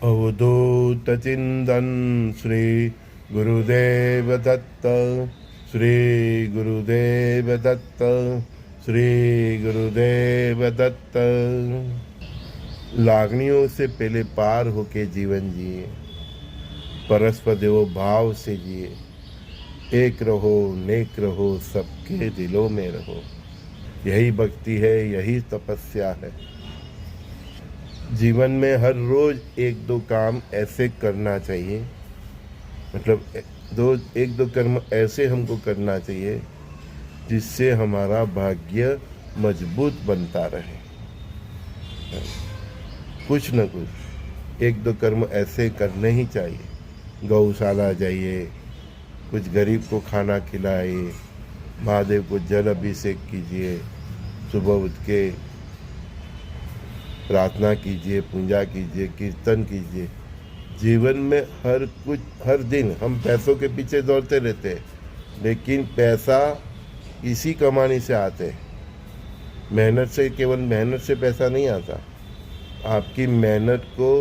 अवधूत चिंतन श्री गुरुदेव दत्त, श्री गुरुदेव दत्त, श्री गुरुदेव दत्त। लागनियों से पहले पार होके जीवन जिए, परस्पर देवो भाव से जिए, एक रहो नेक रहो, सबके दिलों में रहो। यही भक्ति है, यही तपस्या है। जीवन में हर रोज एक दो काम ऐसे करना चाहिए, मतलब एक दो कर्म ऐसे हमको करना चाहिए जिससे हमारा भाग्य मजबूत बनता रहे। कुछ न कुछ एक दो कर्म ऐसे करने ही चाहिए। गौशाला जाइए, कुछ गरीब को खाना खिलाइए, महादेव को जल अभिषेक कीजिए, सुबह उठ के प्रार्थना कीजिए, पूजा कीजिए, कीर्तन कीजिए। जीवन में हर दिन हम पैसों के पीछे दौड़ते रहते हैं, लेकिन पैसा इसी कमाने से आते हैं। मेहनत से, केवल मेहनत से पैसा नहीं आता। आपकी मेहनत को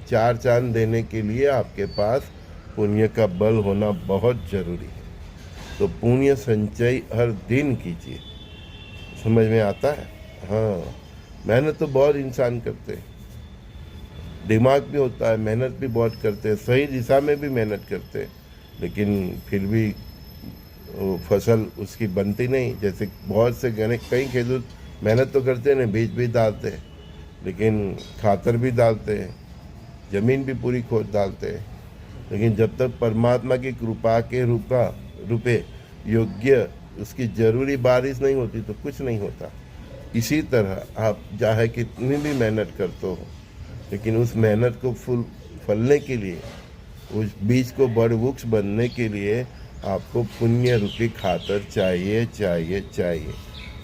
चार चांद देने के लिए आपके पास पुण्य का बल होना बहुत ज़रूरी है। तो पुण्य संचय हर दिन कीजिए। समझ में आता है? हाँ, मेहनत तो बहुत इंसान करते हैं, दिमाग भी होता है, मेहनत भी बहुत करते हैं, सही दिशा में भी मेहनत करते हैं, लेकिन फिर भी वो फसल उसकी बनती नहीं। जैसे बहुत से कई खेडूत मेहनत तो करते हैं, बीज भी डालते हैं, लेकिन खातर भी डालते हैं, ज़मीन भी पूरी खोद डालते हैं, लेकिन जब तक परमात्मा की कृपा के रूपे योग्य उसकी ज़रूरी बारिश नहीं होती तो कुछ नहीं होता। इसी तरह आप चाहे कितनी भी मेहनत करते हो, लेकिन उस मेहनत को फलने के लिए, उस बीज को बड़ वृक्ष बनने के लिए आपको पुण्य रूपी खातर चाहिए चाहिए चाहिए।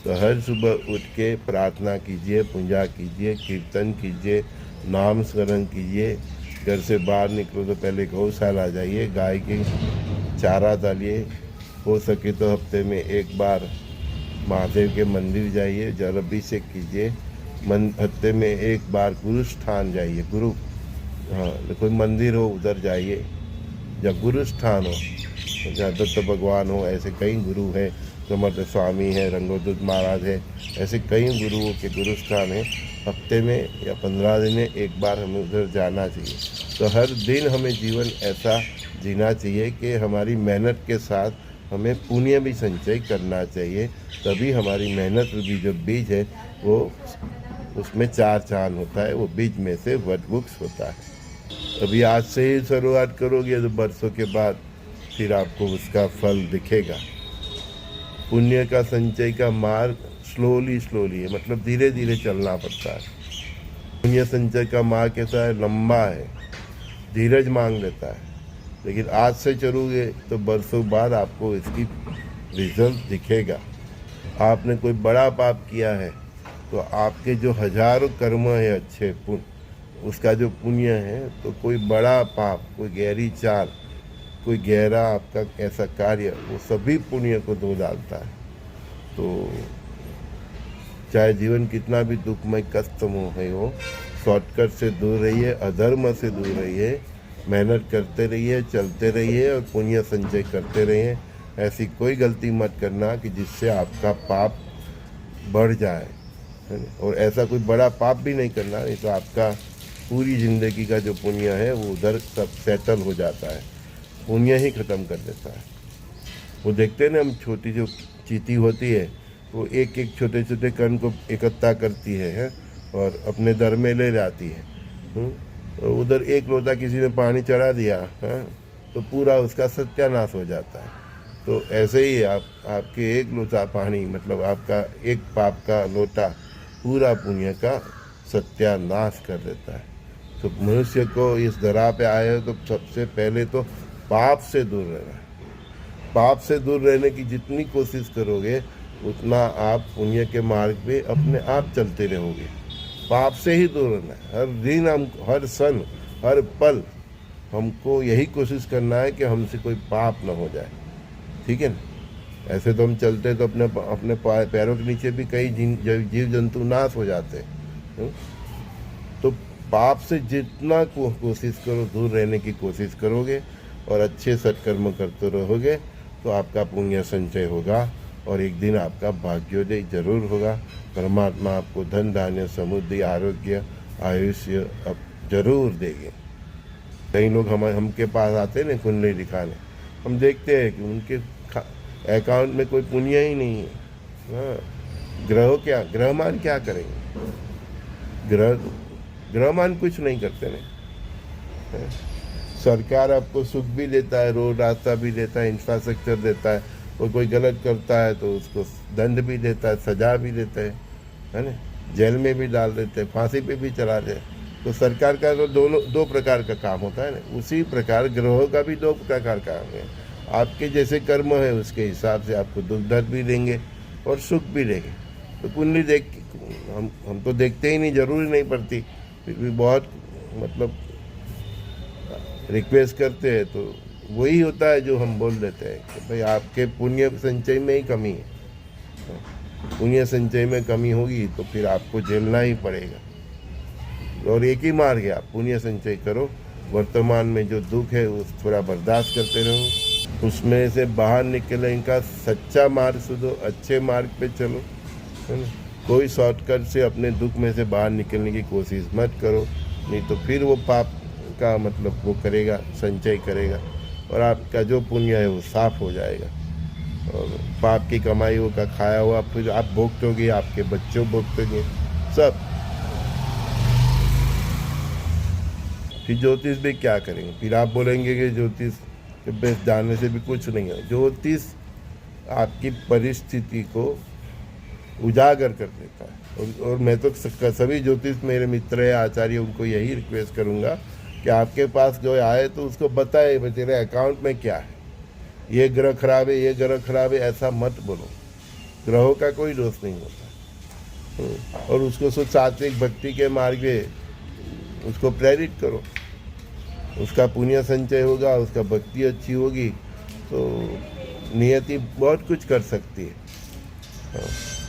तो हर सुबह उठ के प्रार्थना कीजिए, पूजा कीजिए, कीर्तन कीजिए, नाम स्मरण कीजिए। घर से बाहर निकलो तो पहले गौशाला जाइए, गाय के चारा डालिए। हो सके तो हफ्ते में एक बार महादेव के मंदिर जाइए, जल अभिषेक कीजिए। हफ्ते में एक बार गुरु स्थान जाइए, कोई मंदिर हो उधर जाइए, जब गुरु स्थान हो, जहाँ दत्त भगवान हो, ऐसे कई गुरु हैं, समर्थ स्वामी है, रंगोदूत महाराज है, ऐसे कई गुरुओं के गुरु स्थान हैं। हफ्ते में या 15 दिन में एक बार हमें उधर जाना चाहिए। तो हर दिन हमें जीवन ऐसा जीना चाहिए कि हमारी मेहनत के साथ हमें पुण्य भी संचय करना चाहिए। तभी हमारी मेहनत रूपी जो बीज है वो उसमें चार चांद होता है, वो बीज में से वट वृक्ष होता है। अभी आज से ही शुरुआत करोगे तो बरसों के बाद फिर आपको उसका फल दिखेगा। पुण्य का संचय का मार्ग स्लोली है, मतलब धीरे धीरे चलना पड़ता है। पुण्य संचय का मार्ग कैसा है? लंबा है, धीरज मांग लेता है, लेकिन आज से चलोगे तो बरसों बाद आपको इसकी रिजल्ट दिखेगा। आपने कोई बड़ा पाप किया है तो आपके जो हजारों कर्म है अच्छे पुण्य, उसका जो पुण्य है, तो कोई बड़ा पाप, कोई गहरी चाल, कोई गहरा आपका ऐसा कार्य, वो सभी पुण्य को धो डालता है। तो चाहे जीवन कितना भी दुखमय कष्टमय हो, शॉर्टकट से दूर रहिए, अधर्म से दूर रहिए, मेहनत करते रहिए, चलते रहिए और पुण्य संचय करते रहिए। ऐसी कोई गलती मत करना कि जिससे आपका पाप बढ़ जाए, और ऐसा कोई बड़ा पाप भी नहीं करना, नहीं तो आपका पूरी ज़िंदगी का जो पुण्य है वो उधर सब सेटल हो जाता है, पुण्य ही ख़त्म कर देता है। वो देखते हैं ना, हम छोटी जो चींटी होती है वो एक एक छोटे छोटे कण को इकट्ठा करती है और अपने दर में ले जाती है। तो उधर एक लोटा किसी ने पानी चढ़ा दिया है तो पूरा उसका सत्यानाश हो जाता है। तो ऐसे ही आपके एक लोटा पानी, मतलब आपका एक पाप का लोटा पूरा पुण्य का सत्यानाश कर देता है। तो मनुष्य को इस धरा पे आए हो तो सबसे पहले तो पाप से दूर रहना है। पाप से दूर रहने की जितनी कोशिश करोगे उतना आप पुण्य के मार्ग पे अपने आप चलते रहोगे। पाप से ही दूर रहना है। हर दिन हर क्षण, हर पल हमको यही कोशिश करना है कि हमसे कोई पाप न हो जाए। ठीक है ना? ऐसे तो हम चलते तो अपने पैरों के नीचे भी कई जीव जंतु नाश हो जाते हैं। तो पाप से जितना कोशिश करो दूर रहने की कोशिश करोगे और अच्छे सत्कर्म करते रहोगे तो आपका पुण्य संचय होगा और एक दिन आपका भाग्योदय जरूर होगा। परमात्मा आपको धन धान्य समृद्धि आरोग्य आयुष्य अब जरूर देंगे। कई लोग हमके पास आते हैं ना कुंडली दिखाने, हम देखते हैं कि उनके अकाउंट में कोई पुण्य ही नहीं है। हाँ, ग्रहमान क्या करेंगे? ग्रहमान कुछ नहीं करते नहीं। सरकार आपको सुख भी देता है, रोड रास्ता भी देता है, इंफ्रास्ट्रक्चर देता है, और कोई गलत करता है तो उसको दंड भी देता है, सजा भी देता है ना, जेल में भी डाल देते हैं, फांसी पे भी चला दे। तो सरकार का तो दो प्रकार का काम होता है ना, उसी प्रकार ग्रहों का भी दो प्रकार का काम है। आपके जैसे कर्म है उसके हिसाब से आपको दुख दर्द भी देंगे और सुख भी देंगे। तो कुंडली देख हम तो देखते ही नहीं, जरूरी नहीं पड़ती, फिर भी बहुत मतलब रिक्वेस्ट करते हैं तो वही होता है जो हम बोल देते हैं कि भाई आपके पुण्य संचय में ही कमी है। पुण्य संचय में कमी होगी तो फिर आपको झेलना ही पड़ेगा। और एक ही मार्ग है, आप पुण्य संचय करो, वर्तमान में जो दुख है वो थोड़ा बर्दाश्त करते रहो, उसमें से बाहर निकलने का सच्चा मार्ग सुधो, अच्छे मार्ग पे चलो, है ना। कोई शॉर्टकट से अपने दुख में से बाहर निकलने की कोशिश मत करो, नहीं तो फिर वो पाप का मतलब वो करेगा, संचय करेगा और आपका जो पुण्य है वो साफ हो जाएगा और पाप की कमाई का खाया हुआ फिर आप भुगतोगे, आपके बच्चों भुगतोगे सब। फिर ज्योतिष भी क्या करेंगे? फिर आप बोलेंगे कि ज्योतिष के बेस जानने से भी कुछ नहीं है। ज्योतिष आपकी परिस्थिति को उजागर कर देता है और मैं तो सभी ज्योतिष मेरे मित्र है आचार्य उनको यही रिक्वेस्ट करूँगा कि आपके पास जो आए तो उसको बताए तेरे अकाउंट में क्या है, ये ग्रह खराब है, ये ग्रह खराब है, ऐसा मत बोलो। ग्रहों का कोई दोष नहीं होता और उसको सात्विक भक्ति के मार्ग में उसको प्रेरित करो, उसका पुण्य संचय होगा, उसका भक्ति अच्छी होगी तो नियति बहुत कुछ कर सकती है।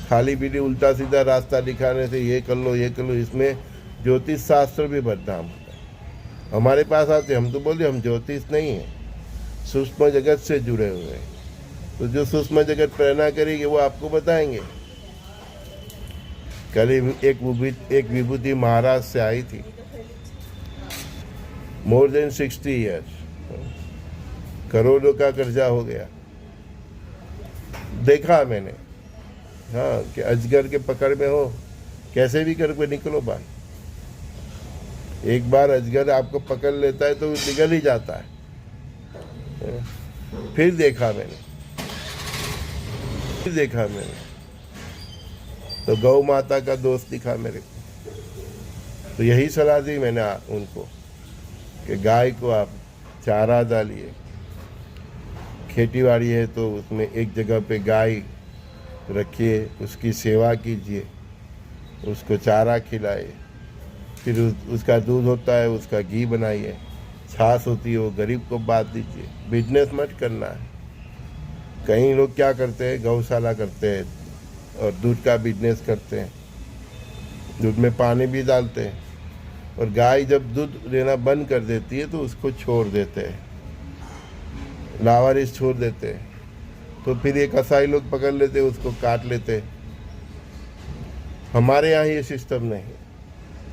खाली पीली उल्टा सीधा रास्ता दिखाने से ये कर लो ये कर लो, इसमें ज्योतिष शास्त्र भी बदनाम होता है। हमारे पास आते हम तो बोलते हम ज्योतिष नहीं है, सूक्ष्म जगत से जुड़े हुए हैं, तो जो सूक्ष्म जगत प्रेरणा करेगी वो आपको बताएंगे। कल एक विभूति महाराज से आई थी, मोर देन 60 ईयर्स, करोड़ों का कर्जा हो गया। देखा मैंने, हाँ, कि अजगर के पकड़ में हो, कैसे भी करके निकलो बाहर। एक बार अजगर आपको पकड़ लेता है तो निकल ही जाता है। फिर देखा मैंने तो गौ माता का दोस्त दिखा मेरे को। तो यही सलाह दी मैंने उनको कि गाय को आप चारा डालिए, खेती बाड़ी है तो उसमें एक जगह पे गाय रखिए, उसकी सेवा कीजिए, उसको चारा खिलाए, फिर उसका दूध होता है उसका घी बनाइए, छाछ होती है वो गरीब को बांट दीजिए। बिजनेस मत करना है। कई लोग क्या करते हैं, गौशाला करते हैं और दूध का बिजनेस करते हैं, दूध में पानी भी डालते हैं और गाय जब दूध देना बंद कर देती है तो उसको छोड़ देते हैं, लावारिस छोड़ देते हैं। तो फिर ये कसाई लोग पकड़ लेते हैं, उसको काट लेते हैं। हमारे यहाँ ये सिस्टम नहीं।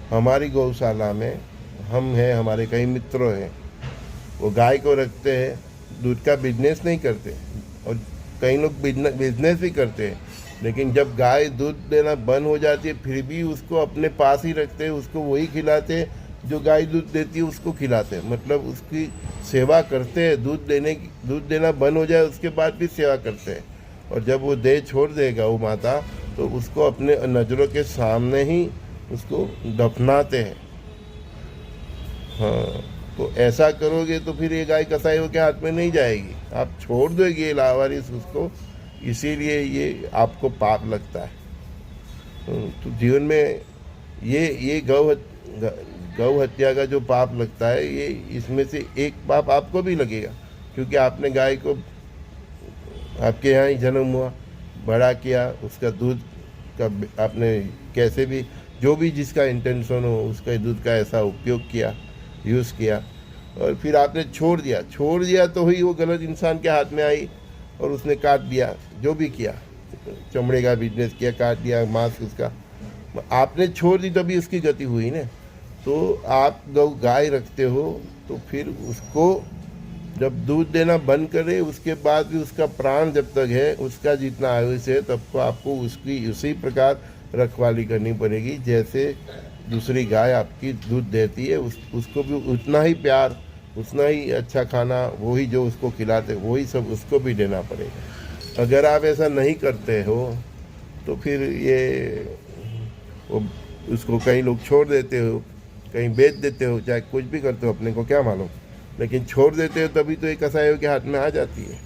हमारी गौशाला में हम हैं, हमारे कई मित्र हैं, वो गाय को रखते हैं, दूध का बिजनेस नहीं करते और कई लोग बिजनेस भी करते हैं, लेकिन जब गाय दूध देना बंद हो जाती है फिर भी उसको अपने पास ही रखते हैं, उसको वही खिलाते हैं जो गाय दूध देती है उसको खिलाते हैं, मतलब उसकी सेवा करते हैं। दूध देना बंद हो जाए उसके बाद भी सेवा करते हैं और जब वो दे छोड़ देगा वो माता तो उसको अपने नज़रों के सामने ही उसको दफनाते हैं। हाँ, तो ऐसा करोगे तो फिर ये गाय कसाईयों के हाथ में नहीं जाएगी, आप छोड़ दोगे ये लावारिस उसको, इसीलिए ये आपको पाप लगता है। तो जीवन में ये गौ हत्या का जो पाप लगता है, ये इसमें से एक पाप आपको भी लगेगा, क्योंकि आपने गाय को आपके यहाँ ही जन्म हुआ, बड़ा किया, उसका दूध का आपने कैसे भी जो भी जिसका इंटेंशन हो उसका दूध का ऐसा उपयोग किया, यूज़ किया, और फिर आपने छोड़ दिया तो ही वो गलत इंसान के हाथ में आई और उसने काट दिया, जो भी किया, चमड़े का बिजनेस किया, काट दिया मांस उसका, आपने छोड़ दी तभी उसकी गति हुई ना। तो आप गाय रखते हो तो फिर उसको जब दूध देना बंद करे उसके बाद भी उसका प्राण जब तक है, उसका जितना आयुष है, तब तो आपको उसकी उसी प्रकार रखवाली करनी पड़ेगी जैसे दूसरी गाय आपकी दूध देती है। उसको भी उतना ही प्यार, उतना ही अच्छा खाना, वही जो उसको खिलाते वही सब उसको भी देना पड़ेगा। अगर आप ऐसा नहीं करते हो तो फिर ये उसको कई लोग छोड़ देते हो, कहीं बेच देते हो, चाहे कुछ भी करते हो, अपने को क्या मालूम, लेकिन छोड़ देते हो तभी तो एक कसाईयों के हाथ में आ जाती है।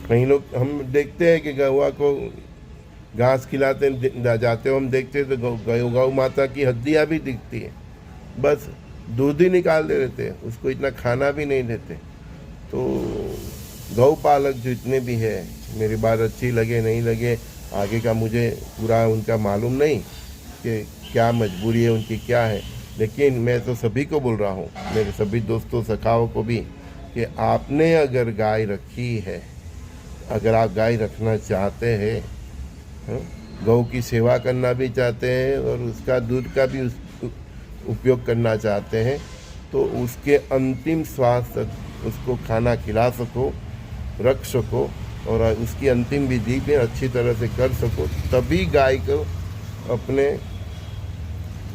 कई लोग हम देखते हैं कि गौवा को घास खिलाते जाते हो, हम देखते हैं तो गौ माता की हड्डियाँ भी दिखती है, बस दूध ही निकाल दे देते हैं, उसको इतना खाना भी नहीं देते। तो गौ पालक जितने भी है, मेरी बात अच्छी लगे नहीं लगे आगे का मुझे पूरा उनका मालूम नहीं कि क्या मजबूरी है उनकी, क्या है, लेकिन मैं तो सभी को बोल रहा हूँ, मेरे सभी दोस्तों सखाओं को भी, कि आपने अगर गाय रखी है, अगर आप गाय रखना चाहते हैं, गौ की सेवा करना भी चाहते हैं और उसका दूध का भी उपयोग करना चाहते हैं, तो उसके अंतिम श्वास तक उसको खाना खिला सको, रख सको और उसकी अंतिम विधि में अच्छी तरह से कर सको, तभी गाय को अपने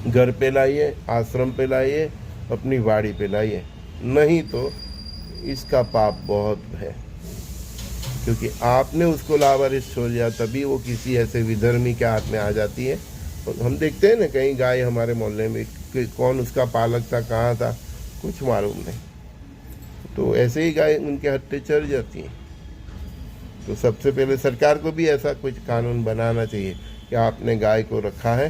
घर पे लाइए, आश्रम पे लाइए, अपनी वाड़ी पे लाइए, नहीं तो इसका पाप बहुत है, क्योंकि आपने उसको लावारिस छोड़ दिया, तभी वो किसी ऐसे विधर्मी के हाथ में आ जाती है। और हम देखते हैं ना कहीं गाय हमारे मोहल्ले में, कौन उसका पालक था, कहाँ था, कुछ मालूम नहीं, तो ऐसे ही गाय उनके हत्थे चढ़ जाती हैं। तो सबसे पहले सरकार को भी ऐसा कुछ कानून बनाना चाहिए कि आपने गाय को रखा है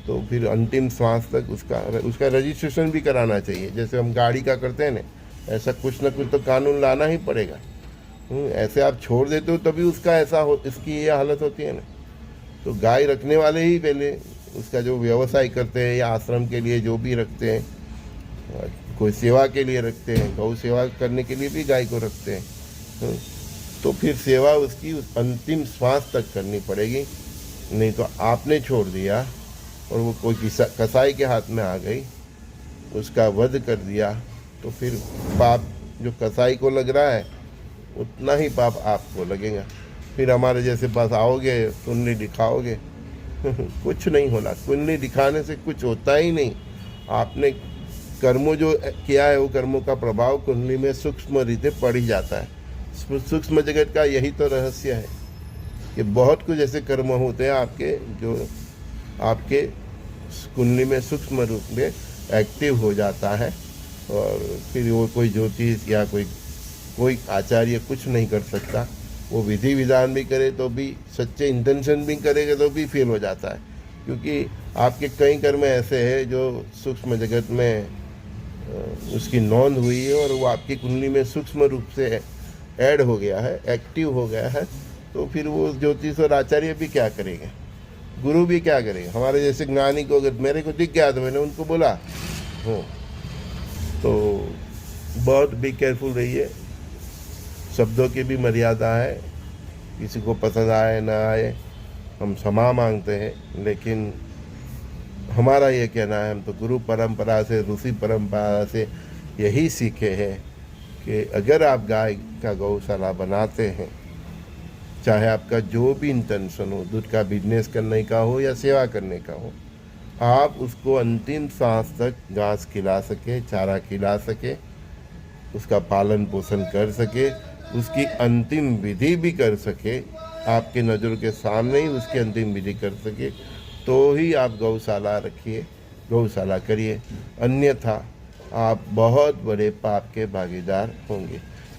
तो फिर अंतिम श्वास तक उसका रजिस्ट्रेशन भी कराना चाहिए, जैसे हम गाड़ी का करते हैं ना, ऐसा कुछ ना कुछ तो कानून लाना ही पड़ेगा। ऐसे आप छोड़ देते हो तभी उसका ऐसा इसकी ये हालत होती है ना। तो गाय रखने वाले ही पहले उसका जो व्यवसाय करते हैं या आश्रम के लिए जो भी रखते हैं, कोई सेवा के लिए रखते हैं, गौ सेवा करने के लिए भी गाय को रखते हैं, तो फिर सेवा उसकी अंतिम श्वास तक करनी पड़ेगी। नहीं तो आपने छोड़ दिया और वो कोई कसाई के हाथ में आ गई, उसका वध कर दिया, तो फिर पाप जो कसाई को लग रहा है उतना ही पाप आपको लगेगा। फिर हमारे जैसे पास आओगे, कुंडली दिखाओगे कुछ नहीं होना, कुंडली दिखाने से कुछ होता ही नहीं। आपने कर्मों जो किया है वो कर्मों का प्रभाव कुंडली में सूक्ष्म रीते पड़ ही जाता है। सूक्ष्म जगत का यही तो रहस्य है कि बहुत कुछ ऐसे कर्म होते हैं आपके जो आपके कुंडली में सूक्ष्म रूप में एक्टिव हो जाता है, और फिर वो कोई ज्योतिष या कोई आचार्य कुछ नहीं कर सकता। वो विधि विधान भी करे तो भी, सच्चे इंटेंशन भी करेगा तो भी फेल हो जाता है, क्योंकि आपके कई कर्म ऐसे हैं जो सूक्ष्म जगत में उसकी नोंद हुई है और वो आपकी कुंडली में सूक्ष्म रूप से ऐड हो गया है, एक्टिव हो गया है। तो फिर वो ज्योतिष और आचार्य भी क्या करेंगे, गुरु भी क्या करेंगे। हमारे जैसे ज्ञानी को अगर मेरे को दिख गया तो मैंने उनको बोला हो, तो बहुत बी केयरफुल रहिए। शब्दों की भी मर्यादा है, किसी को पसंद आए ना आए, हम क्षमा मांगते हैं, लेकिन हमारा ये कहना है, हम तो गुरु परंपरा से, ऋषि परंपरा से यही सीखे हैं कि अगर आप गाय का गौशाला बनाते हैं, चाहे आपका जो भी इंटेंशन हो, दूध का बिजनेस करने का हो या सेवा करने का हो, आप उसको अंतिम सांस तक घास खिला सके, चारा खिला सके, उसका पालन पोषण कर सके, उसकी अंतिम विधि भी कर सके, आपके नज़रों के सामने ही उसकी अंतिम विधि कर सके, तो ही आप गौशाला रखिए, गौशाला करिए, अन्यथा आप बहुत बड़े पाप के भागीदार होंगे।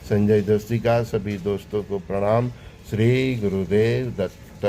संजय दोस्ती का सभी दोस्तों को प्रणाम। श्री गुरुदेव दत्त।